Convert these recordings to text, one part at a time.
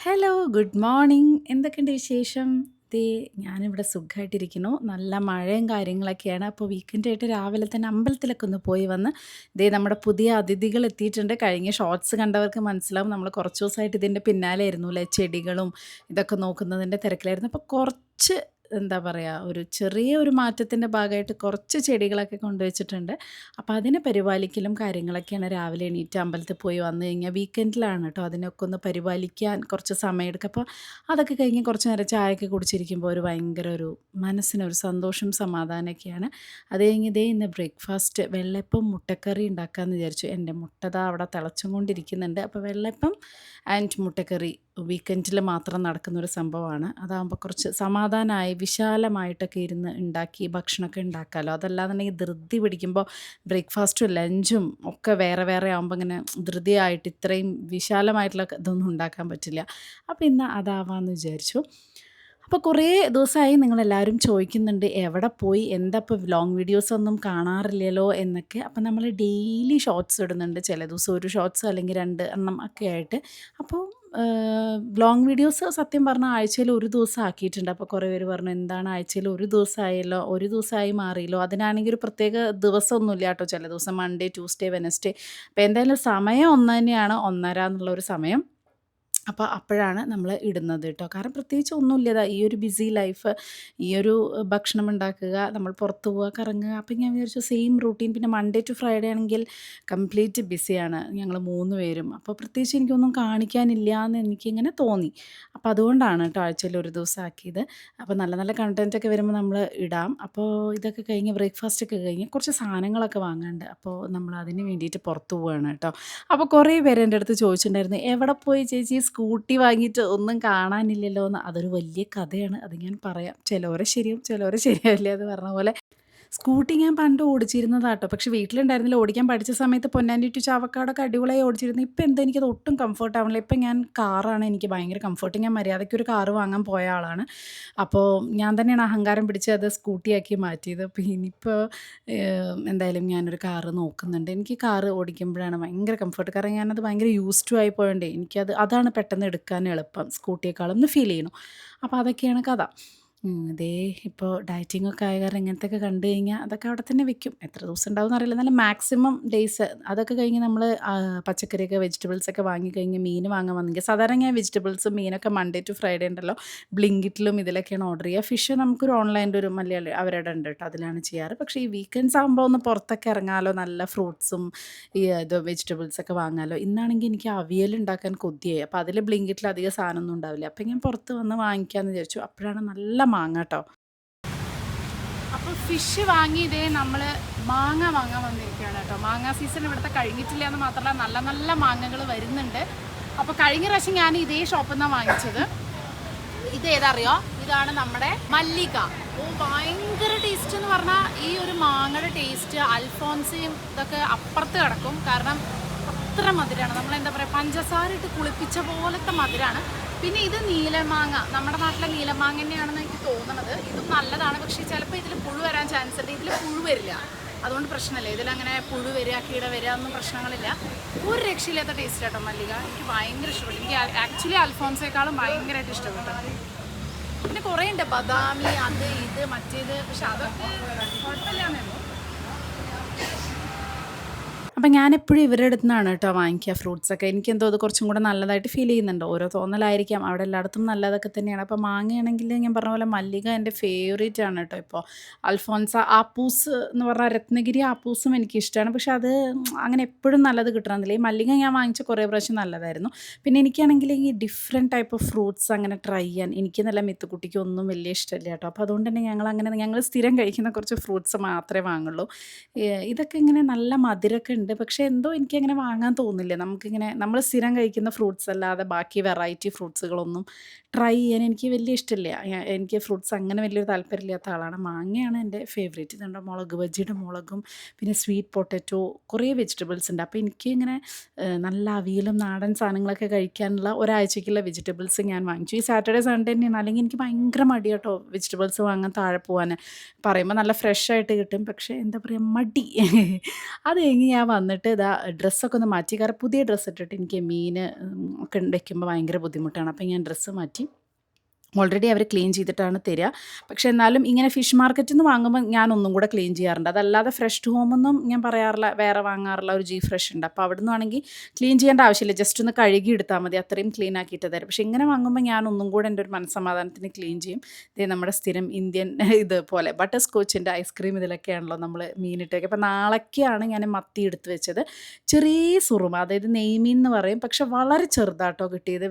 Hello, good morning. എന്തൊക്കെയുണ്ട് വിശേഷം? ദേ ഞാനിവിടെ സുഖമായിട്ടിരിക്കുന്നു. നല്ല മഴയും കാര്യങ്ങളൊക്കെയാണ്. അപ്പോൾ വീക്കെൻഡായിട്ട് രാവിലെ തന്നെ അമ്പലത്തിലൊക്കെ ഒന്ന് പോയി വന്ന് ദേ നമ്മുടെ പുതിയ അതിഥികൾ എത്തിയിട്ടുണ്ട്. കഴിഞ്ഞ ഷോർട്സ് കണ്ടവർക്ക് മനസ്സിലാവും നമ്മൾ കുറച്ച് ദിവസമായിട്ട് ഇതിൻ്റെ പിന്നാലെ ആയിരുന്നു അല്ലേ, ചെടികളും ഇതൊക്കെ നോക്കുന്നതിൻ്റെ തിരക്കിലായിരുന്നു. അപ്പോൾ കുറച്ച് എന്താ പറയുക, ഒരു ചെറിയ ഒരു മാറ്റത്തിൻ്റെ ഭാഗമായിട്ട് കുറച്ച് ചെടികളൊക്കെ കൊണ്ടുവച്ചിട്ടുണ്ട്. അപ്പോൾ അതിനെ പരിപാലിക്കലും കാര്യങ്ങളൊക്കെയാണ്. രാവിലെ എണീറ്റ് അമ്പലത്തിൽ പോയി വന്നു കഴിഞ്ഞാൽ വീക്കെൻഡിലാണ് കേട്ടോ അതിനൊക്കെ ഒന്ന് പരിപാലിക്കാൻ കുറച്ച് സമയമെടുക്കും. അപ്പോൾ അതൊക്കെ കഴിഞ്ഞ് കുറച്ച് നേരം ചായയൊക്കെ കുടിച്ചിരിക്കുമ്പോൾ ഒരു ഭയങ്കര ഒരു മനസ്സിനൊരു സന്തോഷം സമാധാനമൊക്കെയാണ്. അത് കഴിഞ്ഞ് ഇതേ ഇന്ന് ബ്രേക്ക്ഫാസ്റ്റ് വെള്ളയപ്പം മുട്ടക്കറി ഉണ്ടാക്കാമെന്ന് വിചാരിച്ചു. എൻ്റെ മുട്ട ദാ അവിടെ തിളച്ചും കൊണ്ടിരിക്കുന്നുണ്ട്. അപ്പോൾ വെള്ളയപ്പം ആൻഡ് മുട്ടക്കറി വീക്കെൻഡിൽ മാത്രം നടക്കുന്നൊരു സംഭവമാണ്. അതാകുമ്പോൾ കുറച്ച് സമാധാനമായി വിശാലമായിട്ടൊക്കെ ഇരുന്ന് ഉണ്ടാക്കി ഭക്ഷണമൊക്കെ ഉണ്ടാക്കാമല്ലോ. അതല്ലാന്നുണ്ടെങ്കിൽ ധൃതി പിടിക്കുമ്പോൾ ബ്രേക്ക്ഫാസ്റ്റും ലഞ്ചും ഒക്കെ വേറെ വേറെ ആകുമ്പോൾ ഇങ്ങനെ ധൃതിയായിട്ട് ഇത്രയും വിശാലമായിട്ടുള്ള ഇതൊന്നും ഉണ്ടാക്കാൻ പറ്റില്ല. അപ്പോൾ ഇന്ന് അതാവാമെന്ന് വിചാരിച്ചു. അപ്പോൾ കുറേ ദിവസമായി നിങ്ങളെല്ലാവരും ചോദിക്കുന്നുണ്ട് എവിടെ പോയി, എന്താ ഇപ്പോൾ ലോങ് വീഡിയോസൊന്നും കാണാറില്ലല്ലോ എന്നൊക്കെ. അപ്പോൾ നമ്മൾ ഡെയിലി ഷോർട്സ് ഇടുന്നുണ്ട്. ചില ദിവസം ഒരു ഷോർട്സ് അല്ലെങ്കിൽ 2 എണ്ണം ഒക്കെ ആയിട്ട്. അപ്പോൾ ലോങ് വീഡിയോസ് സത്യം പറഞ്ഞാൽ ആഴ്ചയിൽ ഒരു ദിവസം ആക്കിയിട്ടുണ്ട്. അപ്പോൾ കുറേ പേര് പറഞ്ഞു എന്താണ് ആഴ്ചയിൽ ഒരു ദിവസമായല്ലോ, ഒരു ദിവസമായി മാറിയല്ലോ. അതിനാണെങ്കിൽ ഒരു പ്രത്യേക ദിവസമൊന്നുമില്ല കേട്ടോ. ചില ദിവസം മൺഡേ, ട്യൂസ്ഡേ, വെനസ്ഡേ. അപ്പോൾ എന്തായാലും സമയം ഒന്ന് തന്നെയാണ്, 1:30 എന്നുള്ളൊരു സമയം. അപ്പോൾ അപ്പോഴാണ് നമ്മൾ ഇടുന്നത് കേട്ടോ. കാരണം പ്രത്യേകിച്ച് ഒന്നുമില്ല. ഈ ഒരു ബിസി ലൈഫ്, ഈ ഒരു ഭക്ഷണം ഉണ്ടാക്കുക, നമ്മൾ പുറത്ത് പോവുക, കറങ്ങുക. അപ്പം ഞാൻ വിചാരിച്ചു സെയിം റൂട്ടീൻ. പിന്നെ മൺഡേ ടു ഫ്രൈഡേ ആണെങ്കിൽ കംപ്ലീറ്റ് ബിസിയാണ് ഞങ്ങൾ 3 പേരും. അപ്പോൾ പ്രത്യേകിച്ച് എനിക്കൊന്നും കാണിക്കാനില്ല എന്ന് എനിക്കിങ്ങനെ തോന്നി. അപ്പോൾ അതുകൊണ്ടാണ് കേട്ടോ ആഴ്ചയിൽ ഒരു ദിവസം ആക്കിയത്. അപ്പോൾ നല്ല നല്ല കണ്ടൻറ്റൊക്കെ വരുമ്പോൾ നമ്മൾ ഇടാം. അപ്പോൾ ഇതൊക്കെ കഴിഞ്ഞ് ബ്രേക്ക്ഫാസ്റ്റൊക്കെ കഴിഞ്ഞ് കുറച്ച് സാധനങ്ങളൊക്കെ വാങ്ങാനുണ്ട്. അപ്പോൾ നമ്മൾ അതിന് വേണ്ടിയിട്ട് പുറത്ത് പോവുകയാണ് കേട്ടോ. അപ്പോൾ കുറേ പേര് എൻ്റെ അടുത്ത് ചോദിച്ചിട്ടുണ്ടായിരുന്നു എവിടെ പോയി ചേച്ചി സ്കൂട്ടി വാങ്ങിയിട്ട് ഒന്നും കാണാനില്ലല്ലോ എന്ന്. അതൊരു വലിയ കഥയാണ്. അത് ഞാൻ പറയാം. ചിലവരെ ശരിയാവും ചിലവരെ ശരിയാവില്ല എന്ന് പറഞ്ഞ പോലെ. സ്കൂട്ടി ഞാൻ പണ്ട് ഓടിച്ചിരുന്നതാട്ടോ. പക്ഷേ വീട്ടിലുണ്ടായിരുന്നില്ല. ഓടിക്കാൻ പഠിച്ച സമയത്ത് പൊന്നാനി ടു ചാവക്കാടൊക്കെ അടിപൊളിയായി ഓടിച്ചിരുന്നു. ഇപ്പം എന്താ എനിക്കത് ഒട്ടും കംഫർട്ട് ആവണില്ല. ഇപ്പം ഞാൻ കാറാണ് എനിക്ക് ഭയങ്കര കംഫർട്ട്. ഞാൻ മര്യാദയ്ക്കൊരു കാറ് വാങ്ങാൻ പോയ ആളാണ്. അപ്പോൾ ഞാൻ തന്നെയാണ് അഹങ്കാരം പിടിച്ച് അത് സ്കൂട്ടിയാക്കി മാറ്റിയത്. അപ്പോൾ ഇനിയിപ്പോൾ എന്തായാലും ഞാനൊരു കാറ് നോക്കുന്നുണ്ട്. എനിക്ക് കാറ് ഓടിക്കുമ്പോഴാണ് ഭയങ്കര കംഫർട്ട്. കാരണം ഞാനത് ഭയങ്കര യൂസ്ഡ് ടു ആയി പോയോണ്ടേ അതാണ് പെട്ടെന്ന് എടുക്കാൻ എളുപ്പം സ്കൂട്ടിയേക്കാളും എന്ന് ഫീൽ ചെയ്യണു. അപ്പോൾ അതൊക്കെയാണ് കഥ. ദേ ഇപ്പോൾ ഡയറ്റിങ്ങൊക്കെ ആയ കാരണം ഇങ്ങനത്തെയൊക്കെ കണ്ടു കഴിഞ്ഞാൽ അതൊക്കെ അവിടെ തന്നെ വെക്കും. എത്ര ദിവസം ഉണ്ടാവുമെന്ന് അറിയില്ല. എന്നാലും മാക്സിമം ഡേയ്സ് അതൊക്കെ കഴിഞ്ഞ് നമ്മൾ പച്ചക്കറിയൊക്കെ വെജിറ്റബിൾസൊക്കെ വാങ്ങിക്കഴിഞ്ഞ് മീൻ വാങ്ങാൻ വന്നെങ്കിൽ സാധാരണ ഞാൻ വെജിറ്റബിൾസും മീനൊക്കെ മൺഡേ ടു ഫ്രൈഡേ ഉണ്ടല്ലോ ബ്ലിങ്കിറ്റിലും ഇതിലൊക്കെയാണ് ഓർഡർ ചെയ്യുക. ഫിഷ് നമുക്കൊരു ഓൺലൈനിൽ ഒരു മലയാളി അവരുടെ ഉണ്ട് കേട്ടോ, അതിലാണ് ചെയ്യാറ്. പക്ഷേ ഈ വീക്കെൻഡ്സ് ആകുമ്പോൾ ഒന്ന് പുറത്തൊക്കെ ഇറങ്ങാമല്ലോ, നല്ല ഫ്രൂട്ട്സും ഈ വെജിറ്റബിൾസൊക്കെ വാങ്ങാമല്ലോ. ഇന്നാണെങ്കിൽ എനിക്ക് അവിയൽ ഉണ്ടാക്കാൻ കൊതിയായി. അപ്പോൾ അതിൽ ബ്ലിങ്കിറ്റിൽ അധികം സാധനമൊന്നും ഉണ്ടാവില്ല. അപ്പോൾ ഞാൻ പുറത്ത് വന്ന് വാങ്ങിക്കാമെന്ന് വിചാരിച്ചു. അപ്പോഴാണ് നല്ല മാങ്ങ കേട്ടോ. അപ്പോൾ ഫിഷ് വാങ്ങി ഇതേ നമ്മൾ മാങ്ങ വാങ്ങാൻ വന്നിരിക്കുകയാണ് കേട്ടോ. മാങ്ങ സീസൺ ഇവിടുത്തെ കഴിഞ്ഞിട്ടില്ല എന്ന് മാത്രമല്ല നല്ല നല്ല മാങ്ങകൾ വരുന്നുണ്ട്. അപ്പോൾ കഴിഞ്ഞ പ്രാവശ്യം ഞാൻ ഇതേ ഷോപ്പിൽ നിന്നാണ് വാങ്ങിച്ചത്. ഇത് ഏതറിയോ, ഇതാണ് നമ്മുടെ മല്ലിക. ഓ ഭയങ്കര ടേസ്റ്റ് എന്ന് പറഞ്ഞാൽ ഈ ഒരു മാങ്ങയുടെ ടേസ്റ്റ് അൽഫോൺസയും ഇതൊക്കെ അപ്പുറത്ത് കിടക്കും. കാരണം അത്ര മധുരമാണ്. നമ്മളെന്താ പറയുക, പഞ്ചസാര ഇട്ട് കുളിപ്പിച്ച പോലത്തെ മധുരമാണ്. പിന്നെ ഇത് നീലമാങ്ങ, നമ്മുടെ നാട്ടിലെ നീലമാങ്ങ തന്നെയാണെന്ന് എനിക്ക് തോന്നുന്നത്. ഇതും നല്ലതാണ്. പക്ഷേ ചിലപ്പോൾ ഇതിൽ പുഴു വരാൻ ചാൻസ് ഉണ്ട്. ഇതിൽ പുഴു വരില്ല, അതുകൊണ്ട് പ്രശ്നമില്ല. ഇതിലങ്ങനെ പുഴു വരിക കീട വരിക ഒന്നും പ്രശ്നങ്ങളില്ല. ഒരു രക്ഷയില്ലാത്ത ടേസ്റ്റ് കേട്ടോ മല്ലിക. എനിക്ക് ഭയങ്കര ഇഷ്ടപ്പെട്ടു. എനിക്ക് ആക്ച്വലി അൽഫോൺസേക്കാളും ഭയങ്കരമായിട്ട് ഇഷ്ടപ്പെട്ടു. പിന്നെ കുറേ ഉണ്ട്, ബദാമി അത് ഇത് മറ്റേത്. പക്ഷെ അതൊക്കെ കുഴപ്പമില്ലാന്നേ ഉള്ളൂ. അപ്പം ഞാനെപ്പോഴും ഇവരുടെ അടുത്ത് നിന്നാണ് കേട്ടോ വാങ്ങിക്കുക ഫ്രൂട്ട്സൊക്കെ. എനിക്കെന്തോ അത് കുറച്ചും കൂടെ നല്ലതായിട്ട് ഫീൽ ചെയ്യുന്നുണ്ട്. ഓരോ തോന്നലായിരിക്കാം, അവിടെ എല്ലായിടത്തും നല്ലതൊക്കെ തന്നെയാണ്. അപ്പോൾ മാങ്ങയാണെങ്കിൽ ഞാൻ പറഞ്ഞ പോലെ മല്ലിക എൻ്റെ ഫേവറേറ്റ് ആണ് കേട്ടോ. ഇപ്പോൾ അൽഫോൺസ, ആപ്പൂസ് എന്ന് പറഞ്ഞാൽ രത്നഗിരി ആപ്പൂസും എനിക്കിഷ്ടമാണ്. പക്ഷെ അത് അങ്ങനെ എപ്പോഴും നല്ലത് കിട്ടണമെന്നില്ല. ഈ മല്ലിക ഞാൻ വാങ്ങിച്ച കുറേ പ്രാവശ്യം നല്ലതായിരുന്നു. പിന്നെ എനിക്കാണെങ്കിൽ ഈ ഡിഫറെൻറ്റ് ടൈപ്പ് ഓഫ് ഫ്രൂട്ട്സ് അങ്ങനെ ട്രൈ ചെയ്യാൻ എനിക്ക് നല്ല മിത്തുക്കുട്ടിക്കൊന്നും വലിയ ഇഷ്ടമില്ല കേട്ടോ. അപ്പോൾ അതുകൊണ്ട് തന്നെ ഞങ്ങൾ സ്ഥിരം കഴിക്കുന്ന കുറച്ച് ഫ്രൂട്ട്സ് മാത്രമേ വാങ്ങുള്ളൂ. ഇതൊക്കെ ഇങ്ങനെ നല്ല മധുരമൊക്കെ ഉണ്ട്. പക്ഷേ എന്തോ എനിക്കങ്ങനെ വാങ്ങാൻ തോന്നുന്നില്ല. നമുക്കിങ്ങനെ നമ്മൾ സ്ഥിരം കഴിക്കുന്ന ഫ്രൂട്ട്സ് അല്ലാതെ ബാക്കി വെറൈറ്റി ഫ്രൂട്ട്സുകളൊന്നും ട്രൈ ചെയ്യാൻ എനിക്ക് വലിയ ഇഷ്ടമില്ല. എനിക്ക് ഫ്രൂട്ട്സ് അങ്ങനെ വലിയൊരു താല്പര്യമില്ലാത്ത ആളാണ്. മാങ്ങയാണ് എൻ്റെ ഫേവറേറ്റ്. ഇതുണ്ട് മുളക് ബജിയുടെ മുളകും പിന്നെ സ്വീറ്റ് പൊട്ടറ്റോ കുറേ വെജിറ്റബിൾസ് ഉണ്ട്. അപ്പോൾ എനിക്കിങ്ങനെ നല്ല അവിയലും നാടൻ സാധനങ്ങളൊക്കെ കഴിക്കാനുള്ള ഒരാഴ്ചയ്ക്കുള്ള വെജിറ്റബിൾസ് ഞാൻ വാങ്ങിച്ചു. ഈ സാറ്റർഡേ സൺഡേ തന്നെയാണ്. അല്ലെങ്കിൽ എനിക്ക് ഭയങ്കര മടി കേട്ടോ വെജിറ്റബിൾസ് വാങ്ങാൻ താഴെ പോകാൻ. പറയുമ്പോൾ നല്ല ഫ്രഷ് ആയിട്ട് കിട്ടും. പക്ഷേ എന്താ പറയുക, മടി. അത് കഴിഞ്ഞ് ഞാൻ വന്നിട്ട് ഇതാ ഡ്രസ്സൊക്കെ ഒന്ന് മാറ്റി. കാരണം പുതിയ ഡ്രസ്സ് ഇട്ടിട്ട് എനിക്ക് മീൻ ഒക്കെ വെക്കുമ്പോൾ ഭയങ്കര ബുദ്ധിമുട്ടാണ്. അപ്പം ഞാൻ ഡ്രസ്സ് മാറ്റി. ഓൾറെഡി അവർ ക്ലീൻ ചെയ്തിട്ടാണ് തരിക. പക്ഷേ എന്നാലും ഇങ്ങനെ ഫിഷ് മാർക്കറ്റിൽ നിന്ന് വാങ്ങുമ്പോൾ ഞാൻ ഒന്നും കൂടെ ക്ലീൻ ചെയ്യാറുണ്ട്. അതല്ലാതെ ഫ്രഷ് ടു ഹോമൊന്നും ഞാൻ പറയാറില്ല, വേറെ വാങ്ങാറില്ല. ഒരു ജി ഫ്രഷ് ഉണ്ട്. അപ്പോൾ അവിടെ നിന്നാണെങ്കിൽ ക്ലീൻ ചെയ്യേണ്ട ആവശ്യമില്ല, ജസ്റ്റ് ഒന്ന് കഴുകി എടുത്താൽ മതി, അത്രയും ക്ലീൻ ആക്കിയിട്ട് തരും. പക്ഷേ ഇങ്ങനെ വാങ്ങുമ്പോൾ ഞാൻ ഒന്നും കൂടെ എൻ്റെ ഒരു മനസ്സമാധാനത്തിന് ക്ലീൻ ചെയ്യും. ഇതേ നമ്മുടെ സ്ഥിരം ഇന്ത്യൻ ഇതുപോലെ ബട്ടർ സ്കോച്ചിൻ്റെ ഐസ്ക്രീം ഇതിലൊക്കെയാണല്ലോ നമ്മൾ മീനിട്ടൊക്കെ. അപ്പോൾ നാളേക്കാണ് ഞാൻ മത്തി എടുത്ത് വെച്ചത്. ചെറിയ സുറുമ, അതായത് നെയ്മീൻ എന്ന് പറയും, പക്ഷെ വളരെ ചെറുതാട്ടോ കിട്ടിയത്.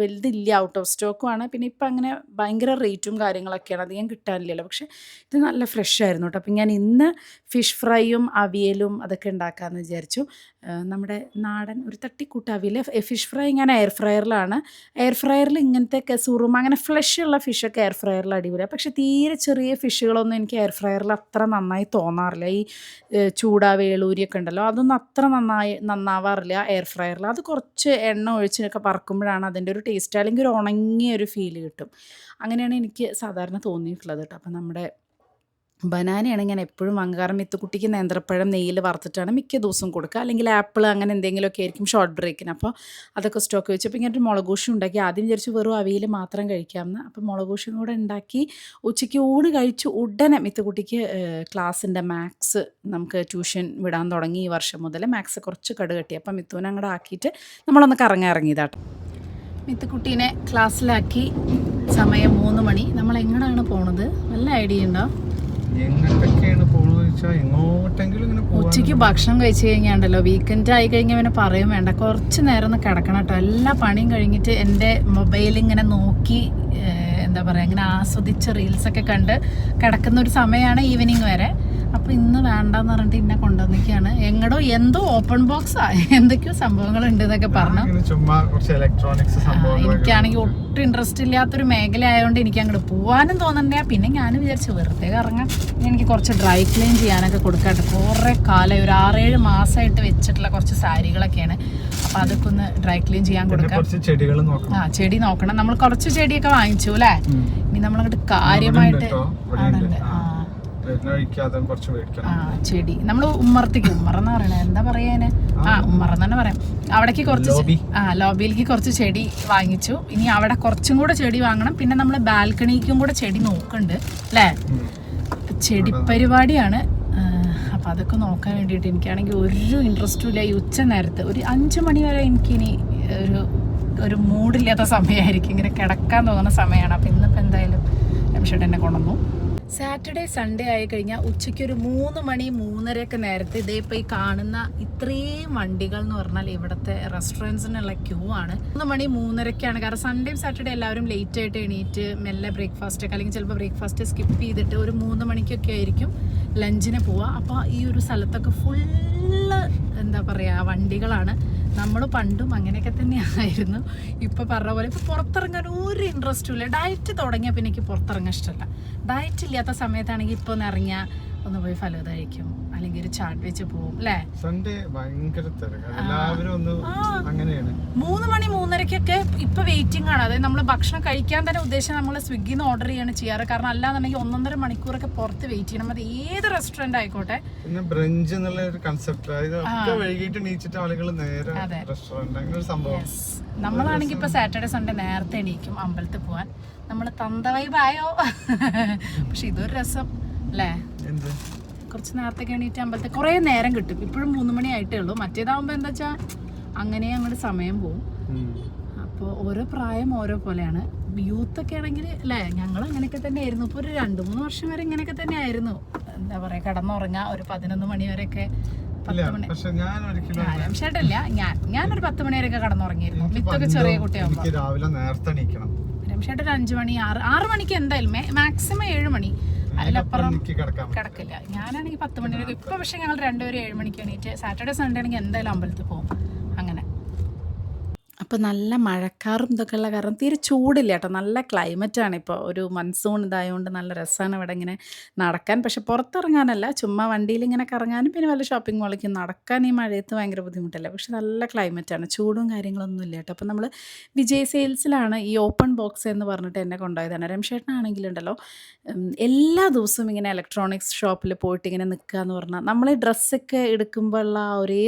വലുതില്ല, ഔട്ട് ഓഫ് സ്റ്റോക്കുമാണ്. പിന്നെ ഇപ്പം അങ്ങനെ ഭയങ്കര റേറ്റും കാര്യങ്ങളൊക്കെയാണ്, അധികം കിട്ടാനില്ലല്ലോ. പക്ഷേ ഇത് നല്ല ഫ്രഷ് ആയിരുന്നു കേട്ടോ. അപ്പം ഞാൻ ഇന്ന് ഫിഷ് ഫ്രൈയും അവിയലും അതൊക്കെ ഉണ്ടാക്കാമെന്ന് വിചാരിച്ചു. നമ്മുടെ നാടൻ ഒരു തട്ടിക്കൂട്ട് അവിയൽ. ഫിഷ് ഫ്രൈ ഞാൻ എയർ ഫ്രയറിലാണ്. എയർ ഫ്രയറിൽ ഇങ്ങനത്തെ സുറുമ അങ്ങനെ ഫ്ലഷ് ഉള്ള ഫിഷൊക്കെ എയർ ഫ്രയറിൽ അടിപൊളിയാണ്. പക്ഷേ തീരെ ചെറിയ ഫിഷുകളൊന്നും എനിക്ക് എയർ ഫ്രയറിൽ അത്ര നന്നായി തോന്നാറില്ല. ഈ ചൂട വേളൂരിയൊക്കെ ഉണ്ടല്ലോ, അതൊന്നും അത്ര നന്നാവാറില്ല എയർ ഫ്രയറിൽ. അത് കുറച്ച് എണ്ണ ഒഴിച്ചൊക്കെ പറക്കുമ്പോഴാണ് അതിൻ്റെ ഒരു ടേസ്റ്റ്, അല്ലെങ്കിൽ ഒരു ഉണങ്ങിയ ഒരു ഫീൽ കിട്ടും. അങ്ങനെയാണ് എനിക്ക് സാധാരണ തോന്നിയിട്ടുള്ളത് കേട്ടോ. അപ്പം നമ്മുടെ ബനാനയാണ് ഞാൻ എപ്പോഴും വാങ്ങുക. കാരണം മിത്തുക്കുട്ടിക്ക് നേന്ത്രപ്പഴം നെയ്യിൽ വറുത്തിട്ടാണ് മിക്ക ദിവസവും കൊടുക്കുക, അല്ലെങ്കിൽ ആപ്പിൾ അങ്ങനെ എന്തെങ്കിലുമൊക്കെ ആയിരിക്കും ഷോർട്ട് ബ്രേക്കിന്. അപ്പോൾ അതൊക്കെ സ്റ്റോക്ക് വെച്ച് അപ്പോൾ ഇങ്ങനെ ഒരു മുളകൂഷി ഉണ്ടാക്കി. ആദ്യം വിചാരിച്ചു വെറും അവിയൽ മാത്രം കഴിക്കാമെന്ന്. അപ്പോൾ മുളകൂഷിയും കൂടെ ഉണ്ടാക്കി ഉച്ചയ്ക്ക് ഊണ് കഴിച്ചു ഉടനെ മിത്തുക്കുട്ടിക്ക് ക്ലാസ്സിൻ്റെ മാത്സ് നമുക്ക് ട്യൂഷൻ വിടാൻ തുടങ്ങി. ഈ വർഷം മുതൽ മാത്സ് കുറച്ച് കടുകട്ടി. അപ്പം മിത്തുവിനെ അങ്ങോട്ട് ആക്കിയിട്ട് നമ്മളൊന്ന് ഇറങ്ങിയതാട്ടോ. മിത്തുക്കുട്ടീനെ ക്ലാസ്സിലാക്കി. സമയം 3 മണി. നമ്മൾ എങ്ങോട്ടാണ് പോണത്, വല്ല ഐഡിയ ഉണ്ടോ? ഉച്ചയ്ക്ക് ഭക്ഷണം കഴിച്ച് കഴിഞ്ഞാണ്ടല്ലോ, വീക്കെൻഡ് ആയി കഴിഞ്ഞാൽ പിന്നെ പറയും വേണ്ട, കുറച്ച് നേരം ഒന്ന് കിടക്കണം കേട്ടോ. എല്ലാ പണിയും കഴിഞ്ഞിട്ട് എൻ്റെ മൊബൈൽ ഇങ്ങനെ നോക്കി എന്താ പറയുക, ഇങ്ങനെ ആസ്വദിച്ച് റീൽസൊക്കെ കണ്ട് കിടക്കുന്ന ഒരു സമയമാണ് ഈവനിങ് വരെ. അപ്പോൾ ഇന്ന് വേണ്ടെന്ന് പറഞ്ഞിട്ട് എന്നെ കൊണ്ടുവന്നിക്കാണ്. എന്തോ ഓപ്പൺ ബോക്സാ, എന്തൊക്കെയോ സംഭവങ്ങളുണ്ട് എന്നൊക്കെ പറഞ്ഞു. എനിക്കാണെങ്കിൽ ഒട്ടും ഇൻട്രസ്റ്റ് ഇല്ലാത്തൊരു മേഖല ആയതുകൊണ്ട് എനിക്ക് അങ്ങോട്ട് പോകാനും തോന്നണ്ട. പിന്നെ ഞാൻ വിചാരിച്ചു വെറുതെ ഇറങ്ങാം, എനിക്ക് കുറച്ച് ഡ്രൈ ക്ലീൻ ചെയ്യാനൊക്കെ കൊടുക്കാട്ടെ. കുറേ കാലം ഒരു 6-7 മാസമായിട്ട് വെച്ചിട്ടുള്ള കുറച്ച് സാരികളൊക്കെയാണ്. അപ്പം അതൊക്കെ ഒന്ന് ഡ്രൈ ക്ലീൻ ചെയ്യാൻ കൊടുക്കാം. ചെടി നോക്കണം. നമ്മൾ കുറച്ച് ചെടിയൊക്കെ വാങ്ങിച്ചു അല്ലേ. ഇനി നമ്മളങ്ങോട്ട് കാര്യമായിട്ട് ചെടി നമ്മൾ ഉമ്മറത്തേക്ക്, ഉമ്മറന്ന് പറയണേ എന്താ പറയാന്, ഉമ്മറന്ന് തന്നെ പറയാം. അവിടേക്ക് കുറച്ച് ലോബിയിലേക്ക് കുറച്ച് ചെടി വാങ്ങിച്ചു. ഇനി അവിടെ കുറച്ചും കൂടെ ചെടി വാങ്ങണം. പിന്നെ നമ്മൾ ബാൽക്കണിക്കും കൂടെ ചെടി നോക്കുന്നുണ്ട് അല്ലേ. ചെടി പരിപാടിയാണ്. അപ്പം അതൊക്കെ നോക്കാൻ വേണ്ടിയിട്ട് എനിക്കാണെങ്കിൽ ഒരു ഇൻട്രസ്റ്റും ഇല്ല. ഈ ഉച്ച നേരത്ത് ഒരു 5 മണി വരെ എനിക്കിനി ഒരു മൂഡില്ലാത്ത സമയമായിരിക്കും, ഇങ്ങനെ കിടക്കാൻ തോന്നുന്ന സമയമാണ്. അപ്പം ഇന്നിപ്പോൾ എന്തായാലും രമേശേട്ടൻ എന്നെ കൊണ്ടുവന്നു. സാറ്റർഡേ സൺഡേ ആയി കഴിഞ്ഞാൽ ഉച്ചയ്ക്ക് ഒരു 3 മണി 3:30 നേരത്തെ ഇതേ ഇപ്പോൾ ഈ കാണുന്ന ഇത്രയും വണ്ടികൾ എന്ന് പറഞ്ഞാൽ ഇവിടുത്തെ റെസ്റ്റോറൻറ്റ്സിനുള്ള ക്യൂ ആണ്. 3 മണി 3:30 കാരണം സൺഡേയും സാറ്റർഡേ എല്ലാവരും ലേറ്റ് ആയിട്ട് എണീറ്റ് മെല്ലെ ബ്രേക്ക്ഫാസ്റ്റ് ഒക്കെ, അല്ലെങ്കിൽ ചിലപ്പോൾ ബ്രേക്ക്ഫാസ്റ്റ് സ്കിപ്പ് ചെയ്തിട്ട് ഒരു 3 മണിക്കൊക്കെ ആയിരിക്കും ലഞ്ചിന് പോവുക. അപ്പോൾ ഈ ഒരു സ്ഥലത്തൊക്കെ ഫുള്ള് എന്താ പറയുക വണ്ടികളാണ്. നമ്മൾ പണ്ടും അങ്ങനെയൊക്കെ തന്നെയായിരുന്നു. ഇപ്പോൾ പറഞ്ഞ പോലെ ഇപ്പോൾ പുറത്തിറങ്ങാൻ ഒരു ഇൻട്രസ്റ്റും ഇല്ല. ഡയറ്റ് തുടങ്ങിയാൽ പിന്നെ എനിക്ക് പുറത്തിറങ്ങാൻ ഇഷ്ടമല്ല. ഡയറ്റ് ഇല്ലാത്ത സമയത്താണെങ്കിൽ ഇപ്പോൾ ഒന്ന് ഇറങ്ങിയാൽ ഒന്ന് പോയി ഫലൂദ കഴിക്കും, അല്ലെങ്കിൽ ഒരു ചാട്ട് വെച്ച് പോകും അല്ലേ. 3 മണി 3:30 ഇപ്പൊ വെയിറ്റിംഗ് ആണ്. അതായത് നമ്മൾ ഭക്ഷണം കഴിക്കാൻ തന്നെ ഉദ്ദേശം നമ്മൾ സ്വിഗ്ഗിന്ന് ഓർഡർ ചെയ്യാണ് ചെയ്യാറ്. കാരണം അല്ലാന്നുണ്ടെങ്കിൽ 1.5 മണിക്കൂറൊക്കെ പുറത്ത് വെയിറ്റ് ചെയ്യണം. അത് ഏത് റെസ്റ്റോറന്റ് ആയിക്കോട്ടെ. നമ്മളാണെങ്കിൽ ഇപ്പൊ സാറ്റർഡേ സൺഡേ നേരത്തെ എണീക്കും അമ്പലത്തിൽ പോവാൻ. നമ്മൾ തന്തവൈബായോ. പക്ഷെ ഇതൊരു രസം അല്ലേ, കുറച്ച് നേരത്തെ എണീറ്റ് അമ്പലത്തിൽ കുറേ നേരം കിട്ടും. ഇപ്പോഴും 3 മണി ആയിട്ടേ ഉള്ളൂ. മറ്റേതാവുമ്പോൾ എന്താ വെച്ചാൽ അങ്ങനെ അങ്ങോട്ട് സമയം പോവും. അപ്പോൾ ഓരോ പ്രായം ഓരോ പോലെയാണ്. യൂത്തൊക്കെ ആണെങ്കിൽ അല്ലേ, ഞങ്ങൾ അങ്ങനെയൊക്കെ തന്നെ ആയിരുന്നു. ഇപ്പോൾ ഒരു 2-3 വർഷം വരെ ഇങ്ങനെയൊക്കെ തന്നെ ആയിരുന്നു. എന്താ പറയുക, കിടന്നുറങ്ങാം ഒരു 11 മണി വരെയൊക്കെ. 10 മണി രമേശേട്ടല്ല, ഞാനൊരു 10 മണി വരെയൊക്കെ കിടന്നുറങ്ങിയിരുന്നു. മിത്തൊക്കെ ചെറിയ കുട്ടിയാകുമ്പോൾ. രമേശേട്ടൻ 5 മണി 6 മണിക്ക് എന്തായാലും മാക്സിമം 7 മണി, അതിലപ്പുറം കിടക്കില്ല. ഞാനാണെങ്കിൽ 10 മണി വരെ. ഇപ്പൊ പക്ഷെ ഞങ്ങൾ 2 7 മണിക്ക് എണീറ്റ് സാറ്റർഡേ സൺഡേ ആണെങ്കിൽ എന്തായാലും അമ്പലത്തിൽ പോകും അങ്ങനെ. ഇന്നിപ്പോൾ നല്ല മഴക്കാറും ഇതൊക്കെ ഉള്ള കാരണം തീരെ ചൂടില്ല കേട്ടോ. നല്ല ക്ലൈമറ്റാണ് ഇപ്പോൾ. ഒരു മൺസൂൺ ഇതായതുകൊണ്ട് നല്ല രസമാണ് ഇവിടെ ഇങ്ങനെ നടക്കാൻ. പക്ഷെ പുറത്തിറങ്ങാനല്ല, ചുമ്മാ വണ്ടിയിൽ ഇങ്ങനെ കറങ്ങാനും പിന്നെ വല്ല ഷോപ്പിംഗ് മോളിലേക്കും നടക്കാൻ ഈ മഴയത്ത് ഭയങ്കര ബുദ്ധിമുട്ടല്ല. പക്ഷെ നല്ല ക്ലൈമറ്റാണ്, ചൂടും കാര്യങ്ങളൊന്നും ഇല്ല കേട്ടോ. അപ്പോൾ നമ്മൾ വിജയ് സെയിൽസിലാണ് ഈ ഓപ്പൺ ബോക്സ് എന്ന് പറഞ്ഞിട്ട് എന്നെ കൊണ്ടുപോയതാണ്. രമേശേട്ടനാണെങ്കിലുണ്ടല്ലോ എല്ലാ ദിവസവും ഇങ്ങനെ ഇലക്ട്രോണിക്സ് ഷോപ്പിൽ പോയിട്ട് ഇങ്ങനെ നിൽക്കുക എന്ന് പറഞ്ഞാൽ നമ്മൾ ഡ്രസ്സൊക്കെ എടുക്കുമ്പോഴുള്ള ആ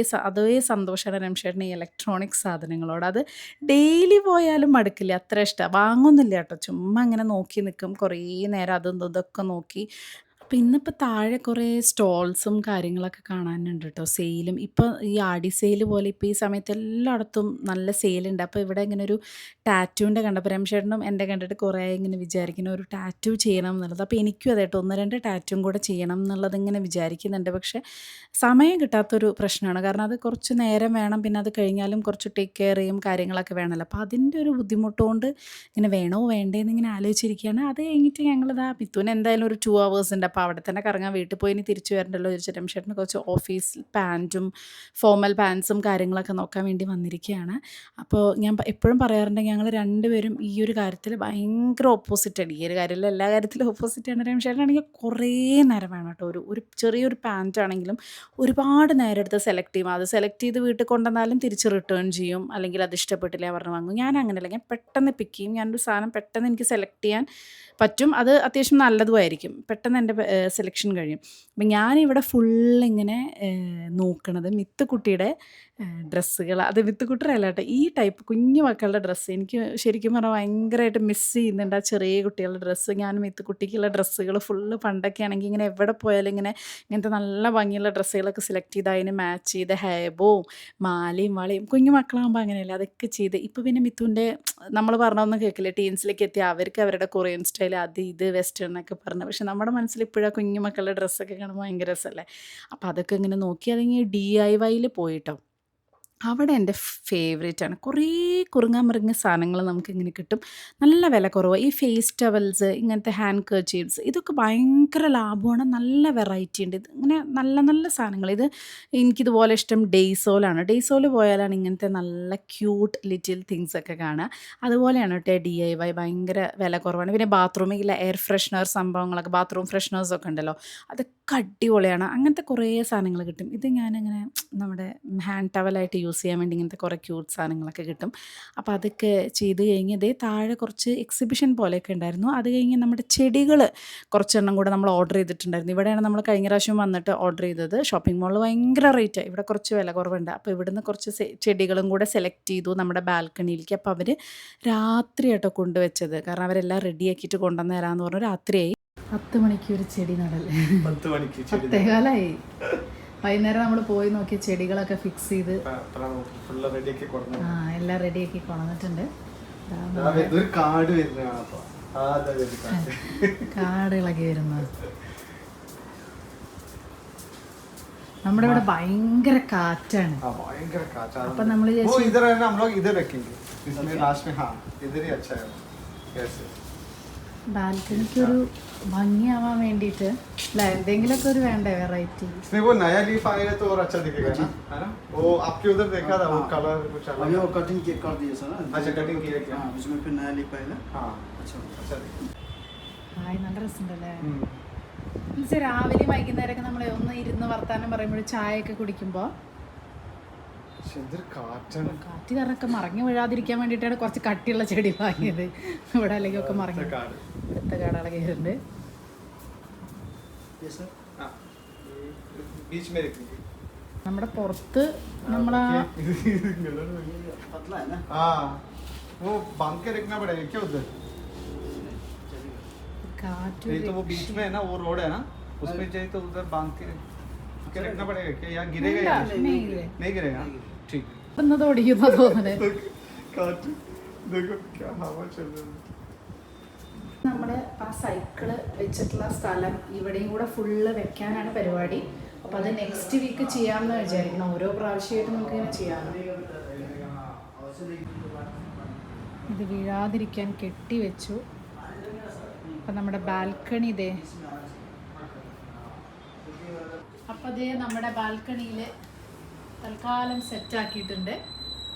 അതേ സന്തോഷമാണ് രമേശേട്ടന് ഈ ഇലക്ട്രോണിക്സ് സാധനങ്ങളോട്. അത് ഡെയിലി പോയാലും മടുക്കില്ല, അത്ര ഇഷ്ടമാണ്. വാങ്ങുന്നില്ല കേട്ടോ, ചുമ്മാ ഇങ്ങനെ നോക്കി നിൽക്കും കുറേ നേരം, അതും ഇതൊക്കെ നോക്കി. അപ്പോൾ ഇന്നിപ്പോൾ താഴെ കുറേ സ്റ്റോൾസും കാര്യങ്ങളൊക്കെ കാണാനുണ്ട് കേട്ടോ, സെയിലും. ഇപ്പോൾ ഈ ആടി സെയിൽ പോലെ ഇപ്പോൾ ഈ സമയത്ത് എല്ലായിടത്തും നല്ല സെയിലുണ്ട്. അപ്പോൾ ഇവിടെ ഇങ്ങനെ ഒരു ടാറ്റൂവിൻ്റെ കണ്ടപ്പോൾ രമേശേട്ടനും എൻ്റെ കണ്ടിട്ട് കുറേ ഇങ്ങനെ വിചാരിക്കുന്നു ഒരു ടാറ്റൂ ചെയ്യണം എന്നുള്ളത്. അപ്പോൾ എനിക്കും അതെ കേട്ടോ, 1-2 ടാറ്റൂവും കൂടെ ചെയ്യണം എന്നുള്ളത് ഇങ്ങനെ വിചാരിക്കുന്നുണ്ട്. പക്ഷേ സമയം കിട്ടാത്തൊരു പ്രശ്നമാണ്. കാരണം അത് കുറച്ച് നേരം വേണം, പിന്നെ അത് കഴിഞ്ഞാലും കുറച്ച് ടേക്ക് കെയർ ചെയ്യും കാര്യങ്ങളൊക്കെ വേണമല്ലോ. അപ്പോൾ അതിൻ്റെ ഒരു ബുദ്ധിമുട്ടുകൊണ്ട് ഇങ്ങനെ വേണോ വേണ്ടേന്ന് ഇങ്ങനെ ആലോചിച്ചിരിക്കുകയാണ്. അത് കഴിഞ്ഞിട്ട് ഞങ്ങളിതാ മിഥുന് എന്തായാലും ഒരു 2 hours ഉണ്ട്. അപ്പോൾ അവിടെ തന്നെ കറങ്ങാൻ, വീട്ടിൽ പോയി ഇനി തിരിച്ചു വരണ്ടല്ലോ വിചാരിച്ചു രമേശേട്ടന് കുറച്ച് ഓഫീസ് പാൻറ്റും ഫോർമൽ പാൻസും കാര്യങ്ങളൊക്കെ നോക്കാൻ വേണ്ടി വന്നിരിക്കുകയാണ്. അപ്പോൾ ഞാൻ എപ്പോഴും പറയാറുണ്ട്, ഞങ്ങൾ രണ്ടുപേരും ഈ ഒരു കാര്യത്തിൽ ഭയങ്കര ഓപ്പോസിറ്റാണ്. ഈ ഒരു കാര്യത്തിൽ എല്ലാ കാര്യത്തിലും ഓപ്പോസിറ്റാണ്. രമേശേട്ടനാണെങ്കിൽ കുറേ നേരം വേണം കേട്ടോ. ഒരു ചെറിയൊരു പാൻറ്റാണെങ്കിലും ഒരുപാട് നേരം എടുത്ത് സെലക്ട് ചെയ്യും. അത് സെലക്ട് ചെയ്ത് വീട്ടിൽ കൊണ്ടുവന്നാലും തിരിച്ച് റിട്ടേൺ ചെയ്യും, അല്ലെങ്കിൽ അത് ഇഷ്ടപ്പെട്ടില്ല പറഞ്ഞ് വാങ്ങും. ഞാൻ അങ്ങനെയല്ല, ഞാൻ പെട്ടെന്ന് പിക്ക് ചെയ്യും. ഞാനൊരു സാധനം പെട്ടെന്ന് എനിക്ക് സെലക്ട് ചെയ്യാൻ പറ്റും, അത് അത്യാവശ്യം നല്ലതുമായിരിക്കും, പെട്ടെന്ന് എൻ്റെ സെലക്ഷൻ കഴിയും. അപ്പം ഞാനിവിടെ ഫുള്ളിങ്ങനെ നോക്കണത് മിത്തുക്കുട്ടിയുടെ ഡ്രസ്സുകൾ. അത് മിത്തുക്കുട്ടിയല്ല കേട്ടോ, ഈ ടൈപ്പ് കുഞ്ഞു മക്കളുടെ ഡ്രസ്സ് എനിക്ക് ശരിക്കും പറഞ്ഞാൽ ഭയങ്കരമായിട്ട് മിസ് ചെയ്യുന്നുണ്ട്. ആ ചെറിയ കുട്ടികളുടെ ഡ്രസ്സ്, ഞാൻ മിത്തുക്കുട്ടിക്കുള്ള ഡ്രസ്സുകൾ ഫുള്ള് പണ്ടൊക്കെ ആണെങ്കിൽ ഇങ്ങനെ എവിടെ പോയാലും ഇങ്ങനത്തെ നല്ല ഭംഗിയുള്ള ഡ്രസ്സുകളൊക്കെ സെലക്ട് ചെയ്ത് അതിന് മാച്ച് ചെയ്ത് ഹെയബോവും മാലയും വളയും, കുഞ്ഞു മക്കളാകുമ്പോൾ അങ്ങനെയല്ല, അതൊക്കെ ചെയ്ത്. ഇപ്പോൾ പിന്നെ മിത്തുവിൻ്റെ നമ്മൾ പറഞ്ഞൊന്നും കേൾക്കില്ല, ടീൻസിലേക്ക് എത്തി അവർക്ക് അവരുടെ കൊറിയൻ സ്റ്റൈൽ അത് ഇത് വെസ്റ്റേൺ എന്നൊക്കെ പറഞ്ഞു. പക്ഷെ നമ്മുടെ മനസ്സിൽ ഇപ്പോഴും ആ കുഞ്ഞു മക്കളുടെ ഡ്രസ്സൊക്കെ കാണുമ്പോൾ ഭയങ്കര രസമല്ലേ. അപ്പോൾ അതൊക്കെ ഇങ്ങനെ നോക്കി അതിങ്ങനെ DIYയിൽ പോയിട്ടോ. അവിടെ എൻ്റെ ഫേവറേറ്റാണ്. കുറേ കുറുങ്ങാമറിങ്ങ സാധനങ്ങൾ നമുക്കിങ്ങനെ കിട്ടും, നല്ല വില കുറവ്. ഈ ഫേസ് ടവൽസ്, ഇങ്ങനത്തെ ഹാൻഡ് കർച്ചീഫ്സ്, ഇതൊക്കെ ഭയങ്കര ലാഭമാണ്, നല്ല വെറൈറ്റി ഉണ്ട്. ഇത് ഇങ്ങനെ നല്ല നല്ല സാധനങ്ങൾ. ഇത് എനിക്കിതുപോലെ ഇഷ്ടം ഡെയ്സോലാണ്. ഡെയ്സോയിൽ പോയാലാണ് ഇങ്ങനത്തെ നല്ല ക്യൂട്ട് ലിറ്റിൽ തിങ്സൊക്കെ കാണുക. അതുപോലെയാണ് കേട്ടോ DIY, ഭയങ്കര വില കുറവാണ്. പിന്നെ ബാത്റൂമിൽ എയർ ഫ്രഷ്നർ സംഭവങ്ങളൊക്കെ, ബാത്റൂം ഫ്രഷ്നേഴ്സൊക്കെ ഉണ്ടല്ലോ, അതൊക്കെ അടിപൊളിയാണ്. അങ്ങനത്തെ കുറേ സാധനങ്ങൾ കിട്ടും. ഇത് ഞാനിങ്ങനെ നമ്മുടെ ഹാൻഡ് ടവലായിട്ട് യൂസ് ചെയ്യാൻ വേണ്ടി ഇങ്ങനത്തെ കുറേ ക്യൂട്ട് സാധനങ്ങളൊക്കെ കിട്ടും. അപ്പോൾ അതൊക്കെ ചെയ്ത് കഴിഞ്ഞ് ഇതേ താഴെ കുറച്ച് എക്സിബിഷൻ പോലെയൊക്കെ ഉണ്ടായിരുന്നു. അത് കഴിഞ്ഞ് നമ്മുടെ ചെടികൾ കുറച്ചെണ്ണം കൂടെ നമ്മൾ ഓർഡർ ചെയ്തിട്ടുണ്ടായിരുന്നു. ഇവിടെയാണ് നമ്മൾ കഴിഞ്ഞ പ്രാവശ്യം വന്നിട്ട് ഓർഡർ ചെയ്തത്. ഷോപ്പിംഗ് മോളിൽ ഭയങ്കര റേറ്റാണ്, ഇവിടെ കുറച്ച് വില കുറവുണ്ട്. അപ്പോൾ ഇവിടുന്ന് കുറച്ച് ചെടികളും കൂടെ സെലക്ട് ചെയ്തു നമ്മുടെ ബാൽക്കണിയിലേക്ക്. അപ്പോൾ അവർ രാത്രി ആയിട്ടോ കൊണ്ടുവച്ചത്, കാരണം അവരെല്ലാം റെഡിയാക്കിയിട്ട് കൊണ്ടുവന്ന് തരാമെന്ന് പറഞ്ഞു. രാത്രിയായി 10 മണിക്ക് ഒരു ചെടി നടൽ, 10:15 വൈകുന്നേരം നമ്മൾ പോയി നോക്കി ചെടികളൊക്കെ ഫിക്സ് ചെയ്ത് എല്ലാം റെഡിയാക്കി കൊണ്ടുവന്നിട്ടുണ്ട്. കാട് ഇളകി വരുന്നത്. നമ്മുടെ ഇവിടെ ഭയങ്കര കാറ്റാണ്. അപ്പൊ നമ്മൾ ബാൽക്കണിക്ക് ഒരു ഭംഗിയാവാൻ വേണ്ടിയിട്ട് എന്തെങ്കിലുമൊക്കെ ഒരു വേണ്ടേ വെറൈറ്റി. നല്ല രസമുണ്ടല്ലേ. രാവിലെ വൈകുന്നേരമൊക്കെ നമ്മൾ ഒന്ന് ഇരുന്ന് വർത്താനം പറയുമ്പോൾ ചായയൊക്കെ കുടിക്കുമ്പോൾ കാറ്റ് കാരണമൊക്കെ മറങ്ങി വീഴാതിരിക്കാൻ വേണ്ടിയിട്ടാണ് കുറച്ച് കട്ടിയുള്ള ചെടി വാങ്ങിയത്. ഇവിടെ അല്ലെങ്കിൽ ഒക്കെ മറങ്ങി എടുത്ത കാടകളൊക്കെ ഉണ്ട്. നമ്മുടെ പുറത്ത് നമ്മളാ ഓടിക്കുന്ന തോന്നുന്നത്. നമ്മുടെ ആ സൈക്കിള് വെച്ചിട്ടുള്ള സ്ഥലം ഇവിടെയും കൂടെ ഫുള്ള് വെക്കാനാണ് പരിപാടി. അപ്പോൾ അത് നെക്സ്റ്റ് വീക്ക് ചെയ്യാമെന്ന് വിചാരിക്കണം. ഓരോ പ്രാവശ്യമായിട്ട് നമുക്ക് ഇങ്ങനെ ചെയ്യാം. ഇത് വീഴാതിരിക്കാൻ കെട്ടി വെച്ചു. അപ്പം നമ്മുടെ ബാൽക്കണി ഇതേ. അപ്പം അതേ നമ്മുടെ ബാൽക്കണിയിൽ തൽക്കാലം സെറ്റാക്കിയിട്ടുണ്ട്.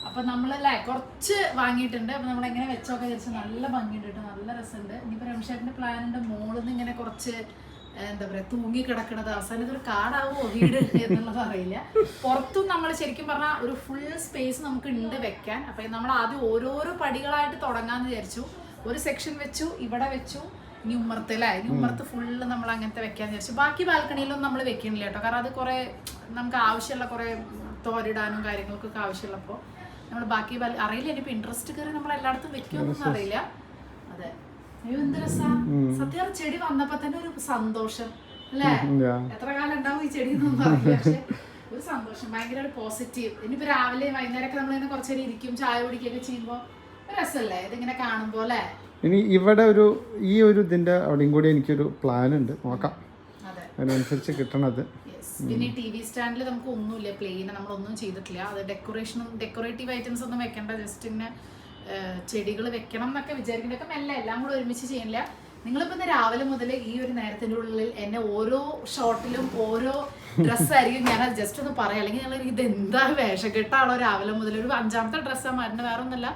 അപ്പൊ നമ്മളല്ലേ കുറച്ച് വാങ്ങിയിട്ടുണ്ട്. അപ്പൊ നമ്മളെങ്ങനെ വെച്ചോക്കെ വിചാരിച്ചു. നല്ല ഭംഗിയുണ്ട് കേട്ടോ, നല്ല രസമുണ്ട്. ഇനിയിപ്പോ രമേശേട്ടന്റെ പ്ലാൻ ഉണ്ട് മോളിന്ന് ഇങ്ങനെ കുറച്ച് എന്താ പറയാ തൂങ്ങി കിടക്കണത് അവസാനം ഇതൊരു കാടാവോ വീട് എന്നുള്ളത് അറിയില്ല. പുറത്തും നമ്മൾ ശരിക്കും പറഞ്ഞാൽ ഒരു ഫുൾ സ്പേസ് നമുക്ക് ഉണ്ട് വെക്കാൻ. അപ്പൊ നമ്മൾ ആദ്യം ഓരോരോ പടികളായിട്ട് തുടങ്ങാന്ന് വിചാരിച്ചു. ഒരു സെക്ഷൻ വെച്ചു, ഇവിടെ വെച്ചു, ഇനി ഉമ്മർത്തല്ലേ, ഇനി ഉമ്മർത്ത് ഫുള്ള് നമ്മൾ അങ്ങനത്തെ വെക്കാന്ന് വിചാരിച്ചു. ബാക്കി ബാൽക്കണിയിലൊന്നും നമ്മൾ വെക്കണില്ല കേട്ടോ, കാരണം അത് കുറെ നമുക്ക് ആവശ്യമുള്ള കുറെ തോരിടാനും കാര്യങ്ങൾക്കൊക്കെ ആവശ്യമുള്ളപ്പോൾ നമ്മൾ ബാക്കി അറിയില്ല. ഇനിയിപ്പോൾ ഇൻട്രസ്റ്റ് കയറി നമ്മൾ എല്ലായിടത്തും വെക്കുമെന്നൊന്നും അറിയില്ല. അതെ, എന്ത് രസാ സത്യം. ചെടി വന്നപ്പോ തന്നെ ഒരു സന്തോഷം അല്ലേ, എത്ര കാലം ഉണ്ടാവും ഈ ചെടി എന്നൊന്നും അറിയില്ല. പക്ഷെ ഒരു സന്തോഷം, ഭയങ്കര ഒരു പോസിറ്റീവ്. ഇനിയിപ്പോ രാവിലെ വൈകുന്നേരമൊക്കെ നമ്മളിങ്ങനെ കുറച്ചേരം ഇരിക്കും, ചായ കുടിക്കുകയൊക്കെ ചെയ്യുമ്പോ രസമല്ലേ ഇതിങ്ങനെ കാണുമ്പോ അല്ലേ. ഇനി ഇവിടെ ഈ ഒരു ഇതിന്റെ അവിടെയും കൂടി എനിക്കൊരു പ്ലാൻ ഉണ്ട്, നോക്കാം അതിനനുസരിച്ച് കിട്ടണത്. പിന്നെ ടി വി സ്റ്റാൻഡിൽ നമുക്ക് ഒന്നുമില്ല, പ്ലെയിൻ, നമ്മളൊന്നും ചെയ്തിട്ടില്ല. അത് ഡെക്കറേറ്റീവ് ഐറ്റംസ് ഒന്നും വെക്കേണ്ട, ജസ്റ്റ് ഇങ്ങനെ ചെടികൾ വെക്കണം എന്നൊക്കെ വിചാരിക്കുന്നതൊക്കെ മെല്ലെ, എല്ലാം കൂടെ ഒരുമിച്ച് ചെയ്യില്ല. നിങ്ങളിപ്പോൾ ഇന്ന് രാവിലെ മുതൽ ഈ ഒരു നേരത്തിൻ്റെ ഉള്ളിൽ എന്നെ ഓരോ ഷോട്ടിലും ഓരോ ഡ്രസ്സായിരിക്കും ഞാനത് ജസ്റ്റ് ഒന്ന് പറയാം. അല്ലെങ്കിൽ ഞങ്ങൾ ഇതെന്താ വേഷക്കെട്ടാണോ രാവിലെ മുതൽ, ഒരു 5ാമത്തെ ഡ്രസ്സാണ് മാറ്റുന്നത്, വേറെ ഒന്നുമല്ല,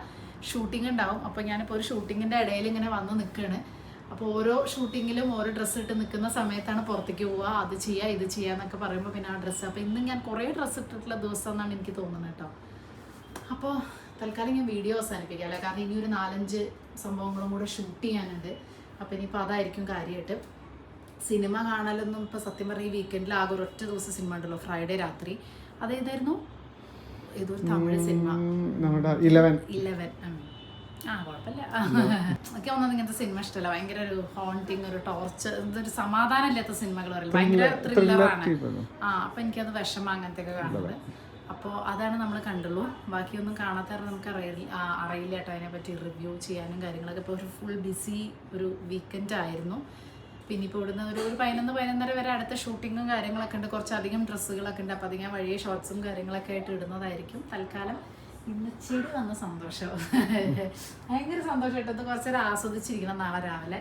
ഷൂട്ടിംഗ് ഉണ്ടാവും. അപ്പോൾ ഞാനിപ്പോൾ ഒരു ഷൂട്ടിങ്ങിൻ്റെ ഇടയിൽ ഇങ്ങനെ വന്ന് നിൽക്കുകയാണ്. അപ്പോൾ ഓരോ ഷൂട്ടിങ്ങിലും ഓരോ ഡ്രസ്സ് ഇട്ട് നിൽക്കുന്ന സമയത്താണ് പുറത്തേക്ക് പോവുക, അത് ചെയ്യുക ഇത് ചെയ്യുക എന്നൊക്കെ പറയുമ്പോൾ പിന്നെ ആ ഡ്രസ്സ്. അപ്പോൾ ഇന്ന് ഞാൻ കുറേ ഡ്രസ്സ് ഇട്ടിട്ടുള്ള ദിവസം എന്നാണ് എനിക്ക് തോന്നുന്നത് കേട്ടോ. അപ്പോൾ തൽക്കാലം ഞാൻ വീഡിയോ അവസാനിപ്പിക്കാം അല്ലേ, കാരണം ഇനി ഒരു 4-5 സംഭവങ്ങളും കൂടെ ഷൂട്ട് ചെയ്യാനുണ്ട്. അപ്പോൾ ഇനിയിപ്പോൾ അതായിരിക്കും കാര്യമായിട്ട്. സിനിമ കാണലൊന്നും ഇപ്പോൾ സത്യം പറഞ്ഞ ഈ വീക്കെൻഡിൽ ആകെ ഒരൊറ്റ ദിവസം സിനിമ ഉണ്ടല്ലോ, ഫ്രൈഡേ രാത്രി. അതേതായിരുന്നു, ഏതൊരു തമിഴ് സിനിമ, 11. കുഴപ്പമില്ല. ഒക്കെ ഒന്നും ഇങ്ങനത്തെ സിനിമ ഇഷ്ടമല്ല, ഭയങ്കര ഒരു ഹോണ്ടിങ്, ഒരു ടോർച്ചർ, ഇതൊരു സമാധാനം ഇല്ലാത്ത സിനിമകൾ പറയില്ല, ഭയങ്കര ത്രില്ലറാണ്. അപ്പം എനിക്കത് വിഷമം അങ്ങനത്തെ ഒക്കെ കാണുന്നത്. അപ്പോൾ അതാണ് നമ്മൾ കണ്ടുള്ളൂ, ബാക്കിയൊന്നും കാണാത്ത നമുക്ക് അറിയില്ല കേട്ടോ അതിനെപ്പറ്റി റിവ്യൂ ചെയ്യാനും കാര്യങ്ങളൊക്കെ. ഇപ്പോൾ ഒരു ഫുൾ ബിസി ഒരു വീക്കെൻഡ് ആയിരുന്നു. പിന്നെ ഇപ്പോൾ ഇവിടുന്ന് ഒരു 11-11:30 വരെ അടുത്ത ഷൂട്ടിങ്ങും കാര്യങ്ങളൊക്കെ ഉണ്ട്, കുറച്ചധികം ഡ്രസ്സുകളൊക്കെ ഉണ്ട്. അപ്പോൾ അധികം വഴിയെ ഷോർട്സും കാര്യങ്ങളൊക്കെ ആയിട്ട് ഇടുന്നതായിരിക്കും. തൽക്കാലം ഇന്ന് ചെടി വന്ന സന്തോഷം, ഭയങ്കര സന്തോഷമായിട്ട് കുറച്ച് നേരം ആസ്വദിച്ചിരിക്കണം നാളെ രാവിലെ.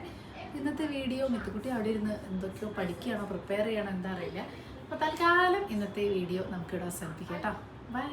ഇന്നത്തെ വീഡിയോ മിത്തുക്കുട്ടി അവിടെ ഇരുന്ന് എന്തൊക്കെയോ പഠിക്കുകയാണോ പ്രിപ്പയർ ചെയ്യണോ എന്താ അറിയില്ല. അപ്പോൾ തൽക്കാലം ഇന്നത്തെ വീഡിയോ നമുക്കിവിടെ അവസാനിപ്പിക്കാം കേട്ടോ. ബൈ.